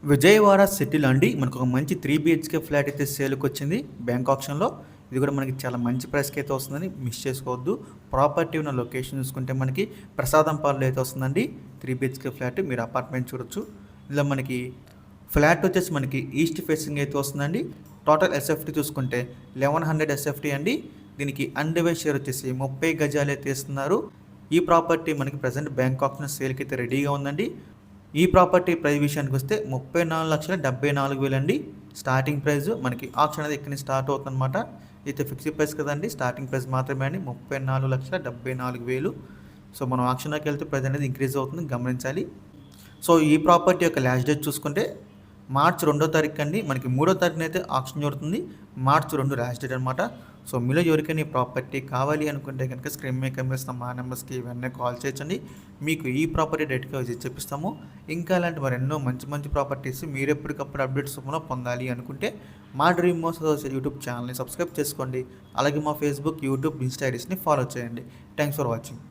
విజయవాడ సిటీలో అండి మనకు ఒక మంచి 3 బీహెచ్‌కే ఫ్లాట్ అయితే సేల్‌కి వచ్చింది బ్యాంక్ ఆప్షన్‌లో. ఇది కూడా మనకి చాలా మంచి ప్రైస్‌కి అయితే వస్తుందని మిస్ చేసుకోవద్దు. ప్రాపర్టీ ఉన్న లొకేషన్ చూసుకుంటే మనకి ప్రసాదంపాడులో అయితే వస్తుందండి. 3 బీహెచ్‌కే ఫ్లాట్ మీరు అపార్ట్మెంట్ చూడొచ్చు. ఇందులో మనకి ఫ్లాట్ వచ్చేసి మనకి ఈస్ట్ ఫేసింగ్ అయితే వస్తుందండి. టోటల్ ఎస్ఎఫ్టీ చూసుకుంటే 1100 ఎస్ఎఫ్టీ అండి. దీనికి అన్డివైడ్ షేర్ వచ్చేసి 30 గజాలు అయితే ఇస్తున్నారు. ఈ ప్రాపర్టీ మనకి ప్రజెంట్ బ్యాంక్ ఆప్షన్ సేల్‌కి అయితే రెడీగా ఉందండి. ఈ ప్రాపర్టీ ప్రైస్ విషయానికి వస్తే 34,74,000 అండి స్టార్టింగ్ ప్రైస్. మనకి ఆప్షన్ అనేది ఇక్కడ నుంచి స్టార్ట్ అవుతుందన్నమాట. అయితే ఫిక్స్డ్ ప్రైస్ కదండి, స్టార్టింగ్ ప్రైస్ మాత్రమే అండి 34,74,000. సో మనం ఆప్షన్లోకి వెళ్తే ప్రైస్ అనేది ఇంక్రీజ్ అవుతుంది, గమనించాలి. సో ఈ ప్రాపర్టీ యొక్క లాస్ట్ డేట్ చూసుకుంటే మార్చి 2వ తారీఖు అండి. మనకి 3వ తారీఖున అయితే ఆప్షన్ జరుగుతుంది. మార్చి 2 లాస్ట్ డేట్ అనమాట. సో మీలో ఎవరికైనా ఈ ప్రాపర్టీ కావాలి అనుకుంటే కనుక స్క్రీన్ మీద కనిపిస్తున్న మా నెంబర్స్కి వెంటనే కాల్ చేయొచ్చండి. మీకు ఈ ప్రాపర్టీ డైరెక్ట్గా విజిట్ చేపిస్తాము. ఇంకా అలాంటి మరెన్నో మంచి మంచి ప్రాపర్టీస్ మీరు ఎప్పటికప్పుడు అప్డేట్స్ రూపంలో పొందాలి అనుకుంటే మా డ్రీమ్ మోస్ యూట్యూబ్ ఛానల్ని సబ్స్క్రైబ్ చేసుకోండి. అలాగే మా ఫేస్బుక్, యూట్యూబ్, ఇన్స్టా ఐడీస్ని ఫాలో చేయండి. Thanks for watching.